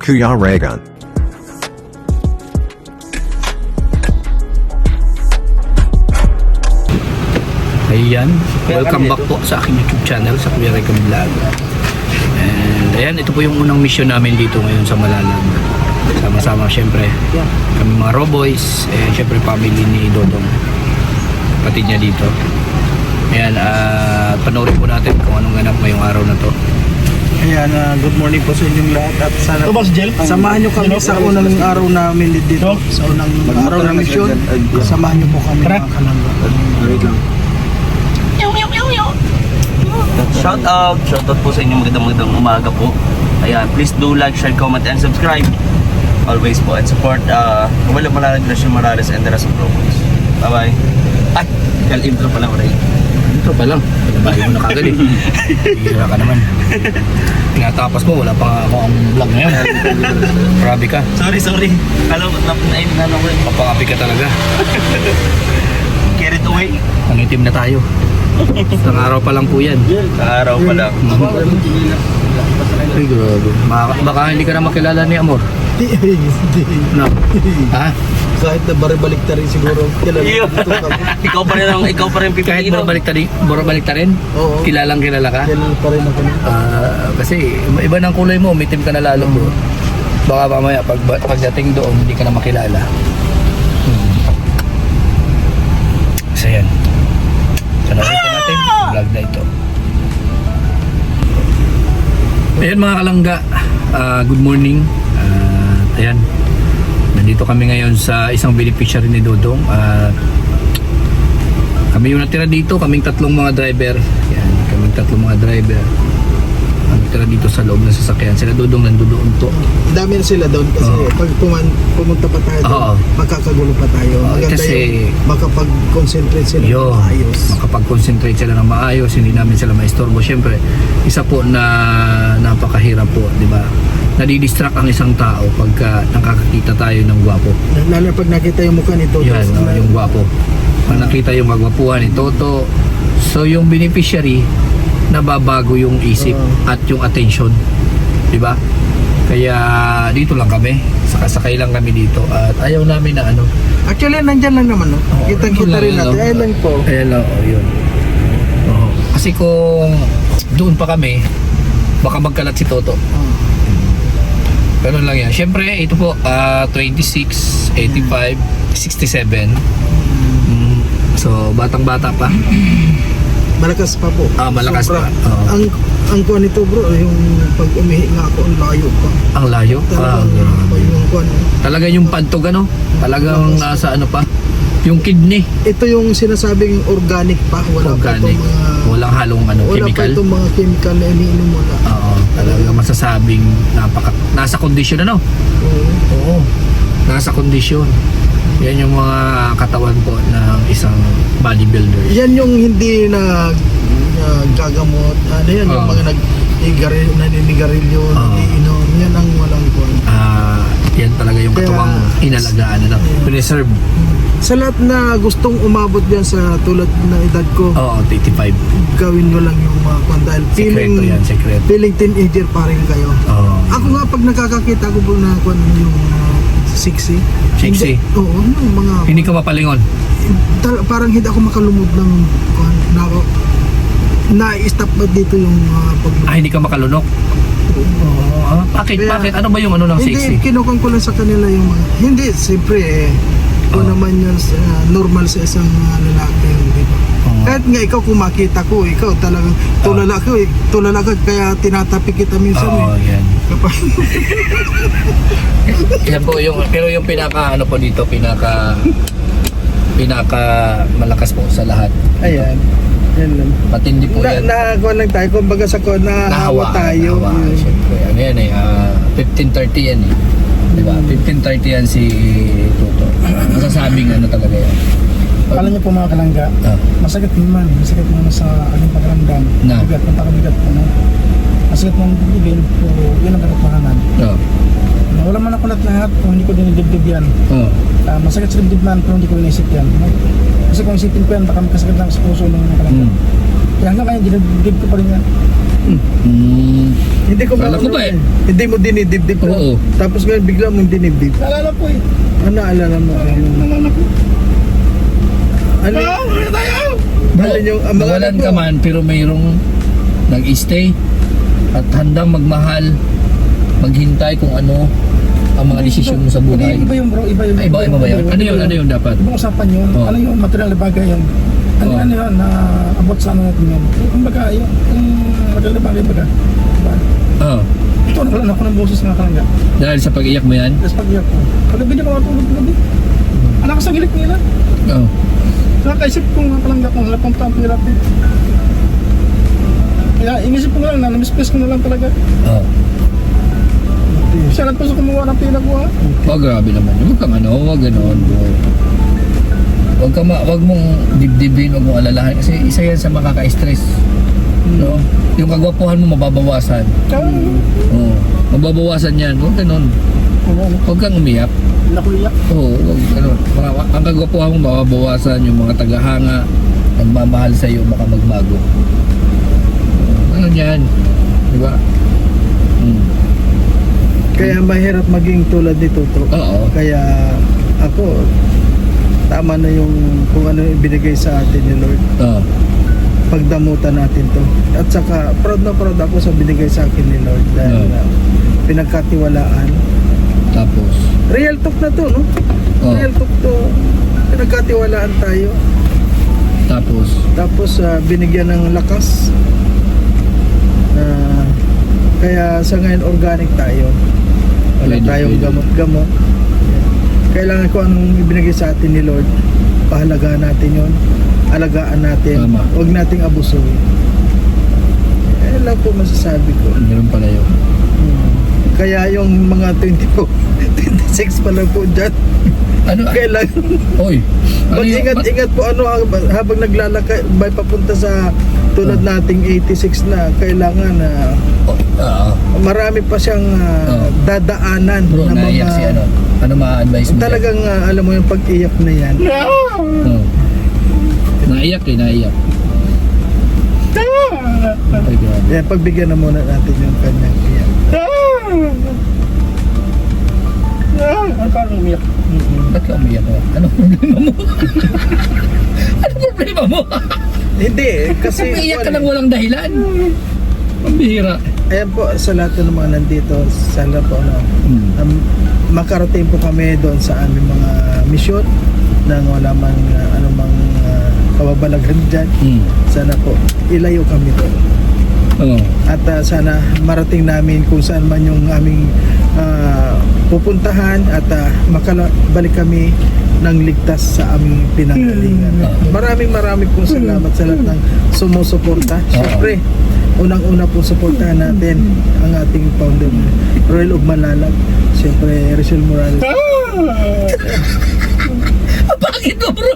Kuya Regan. Ayan, welcome back po sa aking YouTube channel, sa Kuya Regan Vlog. And ayan, ito po yung unang mission namin dito ngayon sa Malalag. Sama-sama syempre kami mga Roboys, and syempre family ni Dodong, kapatid niya dito. Ayan, panoorin po natin kung anong ganap ngayong araw na to. Ayan, good morning po sa inyong lahat at sana samahan nyo kami sa unang araw namin dito, sa unang araw ng mission. Samahan nyo po kami mga kalangga. Shout out po sa inyo, magandang umaga po. Ayan, please do like, share, comment, and subscribe. Always po, and support Kumala Malalag, Gracia Morales, and the rest of Roboys. Bye bye. Ay, intro pa lang, Ray. Intro pa lang, pinabago mo na kagad eh. Hira ka naman. Tinatapas mo, wala pa ako ang vlog na yan. Grabe ka, Sorry. Alam ko, papakapi ka talaga. carried away. Pangitim na tayo. Isang araw pa lang po yan. Sa araw pa lang. Ay, grabe. Baka hindi ka na makilala ni Amor. No. Ha? Kahit na baribalik ta rin siguro. Ikaw pa rin Kahit pipiliin. bumabalik ta rin? Oo. Kilalang kilala ka? Kailan pa rin ako. Kasi iba ng kulay mo, umitim ka na lalo bro. Baka mamaya pagdating doon, hindi ka na makilala. So yan. Sanorin po natin yung vlog na ito. Ayan mga kalangga, good morning. Ayan, nandito kami ngayon sa isang beneficiary ni Dodong. Kami yung natira dito, kaming tatlong mga driver. Ayan, kaming tatlong mga driver ang natira dito sa loob ng sasakyan. Sila Dodong nandoon to. Dami na sila doon kasi Oo. pag pumunta pa tayo doon, Oo. magkakagulo pa tayo. Maganda kasi yung makapag-concentrate sila ng Yo, maayos. makapag-concentrate sila ng maayos, hindi namin sila maistorbo. Siyempre, isa po na napakahirap po, di ba? Nadidistract ang isang tao pagka nakakakita tayo ng gwapo. Lalo pag nakita yung mukha nito. Yan, yung gwapo. Pag nakita yung magwapuhan ni Toto, so yung beneficiary, nababago yung isip at yung attention. Di ba? Kaya dito lang kami, sakasakay lang kami dito at ayaw namin na ano. Actually, nandyan lang naman. No? Oo, Kitang-kita rin lang, natin. Ayan lang po. Ayan lang, yun. Oo. Kasi kung doon pa kami, baka magkalat si Toto. Ganun lang yan. Siyempre, ito po, 26, 85, 67. So, batang-bata pa. Malakas pa po. Malakas Sobra. pa. Oo. Ang kuha nito bro, yung pag umihi nga ako, ang layo pa. Ang layo. Talagang yung kuha. Talaga yung pantog, ano? Talagang nasa ano pa? Yung kidney. Ito yung sinasabing organic pa. Wala Organic. pa itong mga... Walang halong ano, Wala chemical. pa itong mga chemical na iniinom mo na. Oo. Talaga masasabing nasa kondisyon, ano? Oo. Nasa kondisyon. Yan yung mga katawan po ng isang bodybuilder. Yan yung hindi na gagamot. Ano yan? Yung mga naninigarilyo, iniinom. Yan ang walang kuha. Yan talaga yung Kaya- katawang inalagaan, ano? Preserve. Sa lahat na gustong umabot yan sa tulad ng edad ko, Oo, 85. gawin nyo lang yung mga kuha. Dahil Sekreto yan, sekreto. feeling teenager pa rin kayo. Oo. Ako nga pag nakakakita ko po na kuha yung sexy. Sexy? Hindi, oo, yung mga... Hindi ka mapalingon. Parang hindi ako makalumod ng kuha. Na-stop ba dito yung pag... Hindi ka makalunok. Oo. Bakit? Kaya- Bakit? Ano ba yung ano ng Hindi, sexy? kinukuha ko lang sa kanila yung mga... Hindi, siyempre kung naman yun normal sa isang lalaki, di ba? Oo. Kahit nga ikaw kung makita ko, ikaw talagang tulala ka, kaya tinatapi kita minsan. Oo, yan. Kapag Yan po yung, pero yung pinaka ano po dito, pinaka malakas po sa lahat. ayan, yan lang. Matindi po yan. Kuha lang tayo, kumbaga sa ko, nahawa tayo. Nahawa. Siyempre, ano yan eh, 1530 yan eh. Diba? 1530 yan si Toto. Masasabing ano talaga yan. Alam niyo po mga kalangga, Ah. masakit naman sa aking pakiramdam. Na? Bigat, napakabigat po, no? Masakit ng dibdibin, pero yun ang katotohanan. Oo. Wala man ako lahat kung hindi ko dinidibdib yan. Oo. Masakit sa dibdib man, pero hindi ko inisip yan. No? Kasi kung isipin ko yan, baka magkasakit lang sa puso ng mga kalangga. Kaya hanggang kaya dinidibdib ko pa rin yan. Hindi Hindi ko Kala ko ba eh? Hindi mo dinidibdib lang. Oo. Tapos ngayon bigla mong dinibdib. Naalala po eh. Ano naalala mo? Naalala ko. Ano? Alin yung ang mga Nawalan anak ka mo? man pero mayroong nag-stay at handang magmahal, maghintay kung ano ang mga desisyon mo sa buhay. Iba yung bro, iba yung Ay, iba ba yun? Ano yun? Ano yun dapat? Ibang usapan yun. Oh. Ano yung material na bagay yun? Ano, Oh. ano yun na abot sa ano natin yun? Yung baga, yung material na bagay baga. Diba? Oh. Ito, nakalan ako ng boses nga kalangga. Dahil sa pag-iyak mo yan? Tapos pag-iyak ko. Pag-gabi di ko matulog gabi. Anak ko sa gilik nila. Oo. Saka kaisip ko nga kalangga kung halapang taong pilap eh. Kaya inisip ko na lang na namisplace ko na lang talaga. Oh. Siya lang po sa kumuha ng pila ko ha. Oh, grabe naman. Huwag kang ano, huwag gano'n bro. Huwag mong dibdibin, huwag mong alalahan kasi isa yan sa makaka-stress. No? Yung kagwapuhan mo mababawasan. Oo. Mababawasan yan. Huwag gano'n. Huwag kang umiyak. Nakuliyak. Oo, huwag gano'n. Ang kagwapuhan mo mababawasan, yung mga tagahanga, nagmamahal sa'yo, baka magbago. Ano yan? Di ba? Kaya mahirap maging tulad ni Toto. Oo. Kaya ako, tama na yung kung ano yung ibinigay sa atin ni Lord. Oo. Pagdamutan natin to. At saka, proud na proud ako sa binigay sa akin ni Lord dahil Oo. pinagkatiwalaan. Tapos, Real talk na to, no? Oo. Real talk to. Pinagkatiwalaan tayo. tapos, Binigyan ng lakas. Kaya sa ngayon organic tayo. Wala Pwede, tayong pwede. gamot-gamot. Kailangan ko anong ibinigay sa atin ni Lord. Pahalagaan natin yon, alagaan natin. Tama. Huwag nating abusuhin. Lang po masasabi ko. meron pala yun. Kaya yung mga 24, 26 pa lang po dyan. Ano? Kailangan Oy. Ano yun? mag-ingat po habang naglalakay may papunta sa tulad nating 86 na kailangan marami pa siyang dadaanan Bro, na naiyak si ano? Ano ma-advise mo? talagang alam mo yung pag-iyak na yan. Oh. Naiyak naiyak. Ay, grabe. Yan, pagbigyan na muna natin yung kanyang iyak. Ano parang umiyak? Ba't ka umiyak mo? Anong problema mo? Anong problema mo? Hindi, kasi Umiiyak ka lang walang dahilan. Pambihira. ayan po sa lahat ng mga nandito, sana po makarating po kami doon sa aming mga misyon nang wala man anumang kababalaghan dyan. Sana po ilayo kami doon. Oo. At sana marating namin kung saan man yung aming pupuntahan at makalabalik kami ng ligtas sa aming pinanggalingan. Maraming pong salamat sa lahat ng sumusuporta. Siyempre, unang-una po suportahan natin ang ating founder, Royal of Malalag. Siyempre, Rizal Morales. Bakit mo, bro?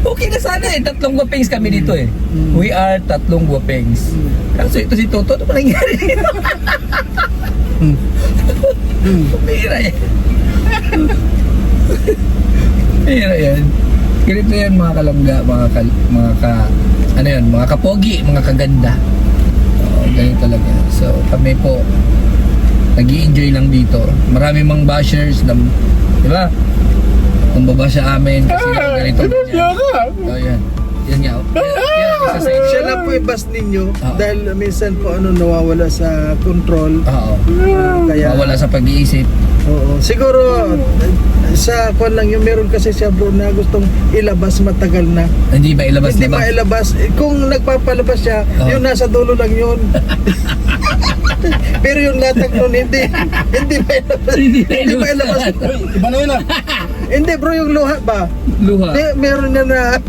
Okay na sana eh. 3 guwapengs kami dito eh. We are 3 guwapengs. Kaso ito si Toto, ano ba nangyari? Pumira yan. Pumira yan. Ganito yan mga kalangga, ano yan, mga kapogi, mga kaganda. Ganito talaga. So kami po, nag-i-enjoy lang dito. Marami mang bashers na, di ba? Kung baba siya amin kasi ganito ganyan. Oh, yan. Yan nga. Yan, isa sa inyo. Siya lang po yung bus ninyo Oo. dahil minsan po nawawala sa control. Oo. Kaya Mawala sa pag-iisip. oo. Siguro sa kwan lang yung meron kasi siya bro na gustong ilabas matagal na. Hindi ba ilabas Hindi na ba? mailabas. Kung nagpapalabas siya, Oo. yung nasa dulo lang yun. Pero yung latag nun, hindi mailabas. Hindi mailabas. Uy, iba na yun ah. Hindi bro, yung luha ba? Luha. Meron na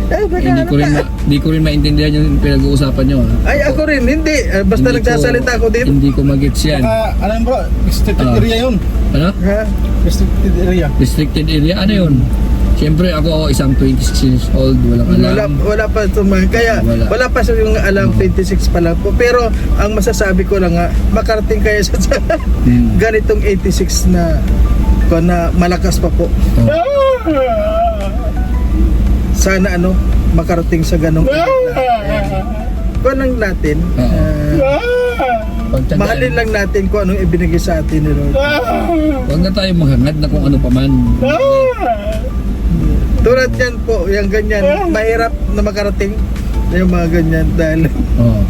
Hindi ko rin maintindihan yung pinag-uusapan nyo. Ay, ako rin, hindi. Basta Hindi nagsasalita ako dito. Hindi ko magets yan. Ano yun bro? Restricted Ah. area yun. Ano? Ha? Restricted area. Restricted area? Ano yun? Siyempre ako isang 26 years old, walang alam. Wala pa kaya Wala. wala pa sa yung alam 26 pa lang po. Pero ang masasabi ko lang makarating kayo sa ganitong 86 na malakas pa po. Sana makarating sa ganong kuha lang natin. Oo. Pagtandaan, Mahalin lang natin kung anong ibinigay sa atin ni Lord. huwag na tayo maghangad na kung ano pa man. Tulad yan po, yung ganyan, mahirap na makarating yung mga ganyan dahil Oo.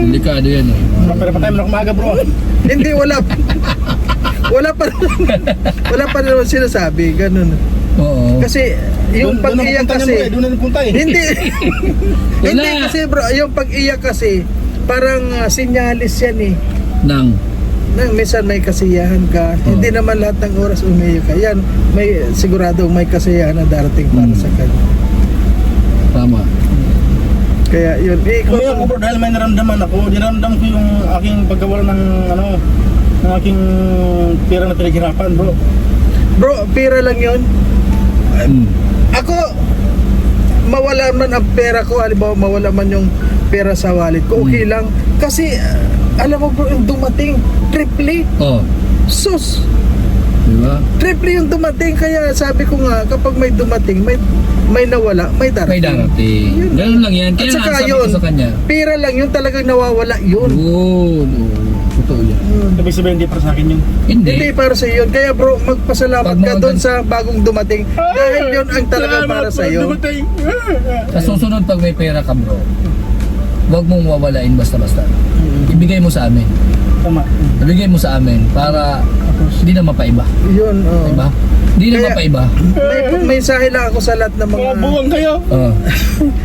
Delikado yan eh. Pero pa tayo na kumaga bro. hindi wala pa naman sinasabi, ganun. Oo. Kasi yung pag-iyak kasi Doon na napunta eh. hindi Wala. hindi kasi bro, yung pag-iyak kasi parang sinyalis yan eh. Nang. Nang minsan may kasiyahan ka, hindi naman lahat ng oras umiyak ka. Yan, may sigurado may kasiyahan na darating para sa kanya. Tama. Kaya yun, Umiyak ko bro dahil may naramdaman ako. Dinaramdam ko yung aking pagkawala ng ng aking pera na pinaghirapan bro. bro, pira lang yun. Mm. Ako, mawala man ang pera ko, halimbawa mawala man yung pera sa wallet ko, okay lang. Kasi, alam mo bro, yung dumating, triple. Oh. Sus! Diba? Triple yung dumating, kaya sabi ko nga, kapag may dumating, may nawala, may May darating. darating. Yun. Ganun lang yan. Kaya At saka nga sabi yun, ko sa kanya. pera lang yun, talagang nawawala yun. Yun. Oo. Totoo yan. Ibig sabihin hindi para sa akin yun. Hindi Hindi. para sa yun. Kaya bro, magpasalamat Pag ka mga doon sa bagong dumating. Dahil yun ang talagang para sa iyo. Sa susunod pag may pera ka bro, huwag mong wawalain basta-basta. Ibigay mo sa amin. Tama. Ibigay mo sa amin para hindi na mapaiba. Yun, oh. Diba? Hindi na Kaya- mapaiba. May mensahe lang ako sa lahat ng mga Buwang kayo. Oh.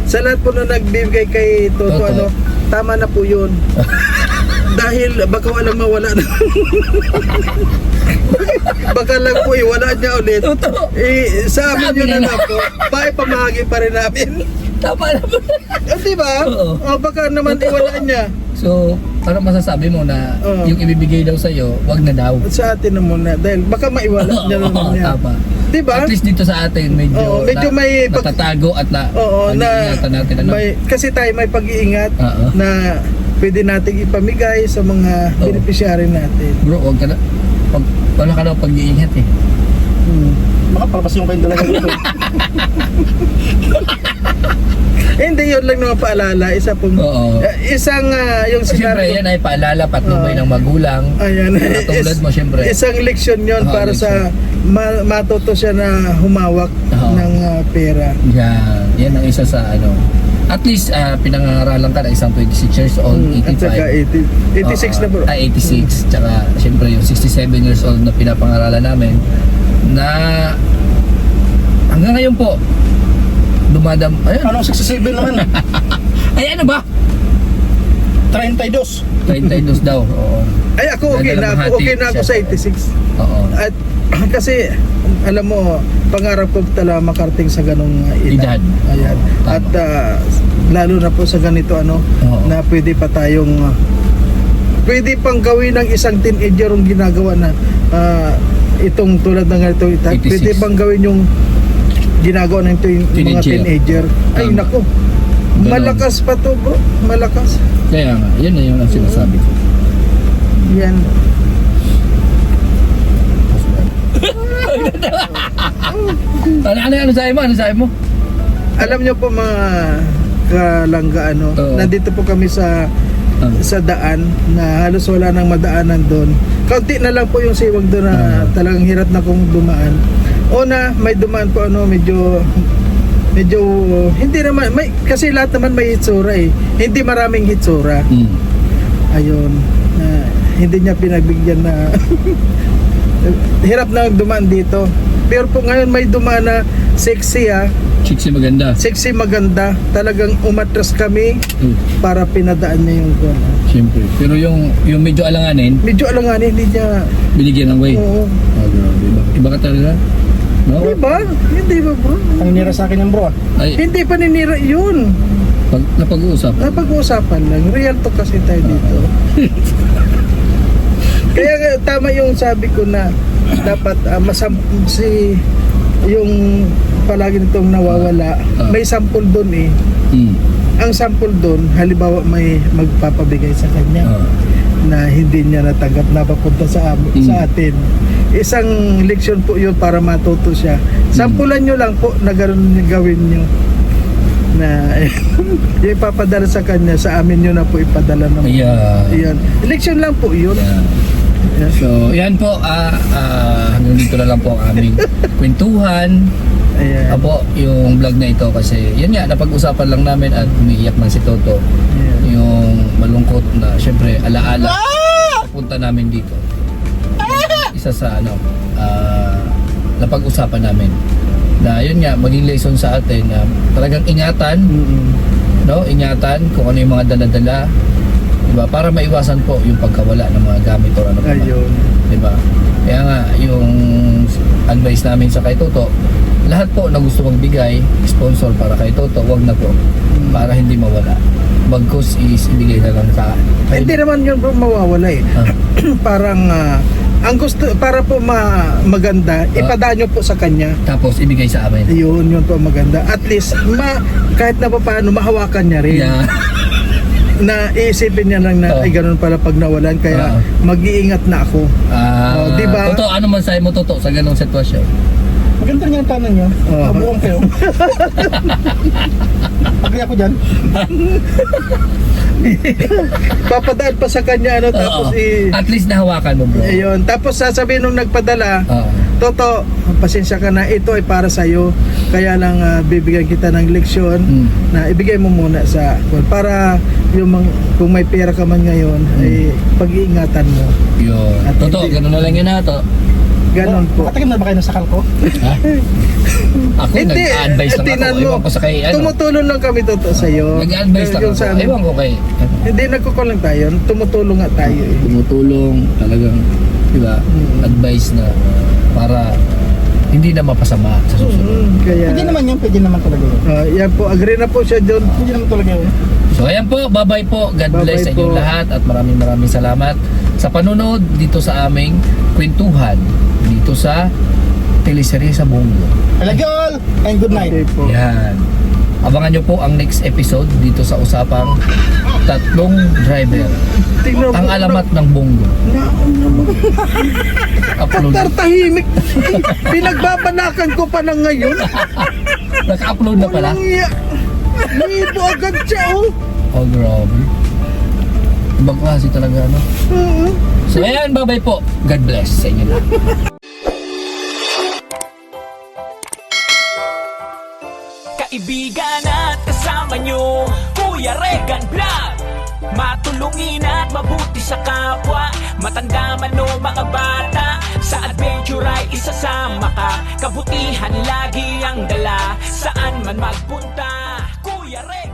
sa lahat po na nagbibigay kay Toto, Toto. ano, tama na po yun. Dahil baka walang mawala na. Baka lang po iwala niya ulit. Toto. Sa amin Sabi yun na na po. Pamahagi pa rin namin. Tama naman. Diba? Oo. Baka naman iwala niya. So, parang masasabi mo na Oo. yung ibibigay daw sa'yo, wag na daw. Sa atin na muna. Dahil baka maiwala niya Oo, naman niya. tama. Diba? At least dito sa atin, medyo, Oo, medyo may pag- natatago at na, Oo, na pag-iingatan natin. Ano? may, kasi tayo may pag-iingat Oo. na pwede nating ipamigay sa mga Oo. beneficiary natin. Bro, wag ka na. Wala ka na pag-iingat eh. Baka palabas yung kayong dalawa dito. Hindi, yun lang naman paalala. Isa pong, Oo. isang yung Siyempre, sinabi yan ay paalala, patnubay ng magulang. ayan, Katulad mo, siyempre. isang leksyon yun Oo, para sa matuto siya na humawak Oo. ng pera. Yan ang isa sa ano. At least, pinangaralan ka na isang 26 years old, At 85. saka 86 na bro. 86. Tsaka, siyempre, yung 67 years old na pinapangaralan namin na hanggang ngayon po, dumadam... Ayun. Anong 67 naman? Ay, ano ba? 32. 32 daw. Oo. Ay ako okay na ako. Okay na ako sa 86. Oo. At kasi alam mo, pangarap ko talaga makarating sa ganong Edad. edad. Ayan. Tama. At lalo na po sa ganito Oo. na pwede pa tayong pwede pang gawin ng isang teenager ang ginagawa na itong tulad ng ganito edad. 86. Pwede pang gawin yung ginagawa ng mga Teenager. teenager. Ay Tama. nako. Ganon. Malakas pa to bro. Malakas. Kaya nga, yun na yung sinasabi ko. Yan. Ano sabi mo? Ano sabi mo? Alam niyo po mga kalangga Oo. nandito po kami sa daan na halos wala nang madaanan doon. Kaunti na lang po yung siwag doon na talagang hirap na kong dumaan. Una, may dumaan po medyo hindi naman kasi lahat naman may hitsura eh. Hindi maraming hitsura. Ayun. Hindi niya pinagbigyan na hirap na dumaan dito. Pero po ngayon may dumaan na sexy Chicks maganda. sexy maganda. Talagang umatras kami para pinadaan niya yung gano'n. Siyempre. Pero yung medyo alanganin, Medyo alanganin, hindi niya. binigyan ng way. Oo. Oh, grabe. Iba ka talaga. No? Di ba? Hindi ba bro? Paninira sa akin yung bro. Ay, Hindi pa ninira yun. napag-uusap. Napag-uusapan lang. Real to kasi tayo dito. Kaya nga, tama yung sabi ko na dapat yung palagi nitong nawawala, may sample doon eh. Ang sample doon, halimbawa may magpapabigay sa kanya na hindi niya natanggap na papunta sa atin. Isang leksyon po yun para matuto siya. Sampulan nyo lang po na gano'n yung gawin nyo. na yung ipapadala sa kanya, sa amin yun na po ipadala naman. Ayan. Ayan. Election lang po yun. Ayan. Ayan. So, yan po. Hanggang dito na lang po ang aming kwentuhan. Ayan. Apo, yung vlog na ito kasi yan nga, napag-usapan lang namin at umiiyak man si Toto. Ayan. Yung malungkot na, syempre, alaala. Papunta namin dito. Isa sa napag-usapan namin. Na yun nga, maging lesson sa atin na talagang ingatan, no? Ingatan kung ano yung mga dala-dala. Diba? Para maiwasan po yung pagkawala ng mga gamit o ano pa man. Ayun. Diba? Kaya nga, yung advice namin sa kay Toto, lahat po na gusto magbigay, sponsor para kay Toto, wag na po. Para hindi mawala. Bagkus is ibigay na lang sa... Hindi naman yun po mawawala eh. Parang ang gusto para po maganda, ipadaan nyo po sa kanya. Tapos ibigay sa amin. Yun po maganda. At least kahit na paano mahawakan niya rin. Yeah. Na iisipin niya lang na ay ganun pala pag nawalan, kaya mag-iingat na ako. Diba? Toto, ano man sa'yo mo, Toto, sa ganong sitwasyon? Maganda niya ang tanong niyo. Mabuong kayo. Agree ako dyan. Papadaan pa sa kanya tapos At least nahawakan mo, bro. ayun, tapos sasabihin nung nagpadala, Toto, pasensya ka na, ito ay para sa iyo. Kaya lang bibigyan kita ng leksyon na ibigay mo muna sa para yung kung may pera ka man ngayon ay pag-iingatan mo. Yun. At Toto, hindi- ganun na lang yun na, to. Ganon po. Katakim na ba kayo ng sakal ko? Ha? Ako, nag-advise lang tingnan ako. Ewan ko sa kay, tumutulong lang kami Toto sa iyo. Nag-advise lang Yung ako. sa ano, Ewan ko kay, hindi nagkukulang tayo, tumutulong nga tayo eh. tumutulong talagang, di ba, advice na para hindi na mapasama sa susunod. Kaya Pwede naman yun, pwede naman talaga yun. yan po, agree na po siya doon. Pwede naman talaga yun. So ayan po, bye-bye po. God Bye-bye bless sa inyong po. lahat at maraming salamat sa panonood dito sa aming kwentuhan dito sa teleserye sa Bongo. Hello all, and good night. Okay po. Yan. Abangan nyo po ang next episode dito sa usapang tatlong driver. Tingnan Ang mo, alamat ng Bongo. Upload. Tartahimik. Pinagbabanakan ko pa ng ngayon. Naka-upload na pala. Walang iya. Libo agad siya oh. Oh, grabe. Ibang klase talaga, no? So, ayan, bye-bye po. God bless sa inyo lahat. Kaibigan at kasama nyo, Kuya Regan Vlog. Matulungin at mabuti sa kapwa, matanda man o mga bata. Sa adventure ay isasama ka, kabutihan lagi ang dala. Saan man magpunta, Kuya Regan.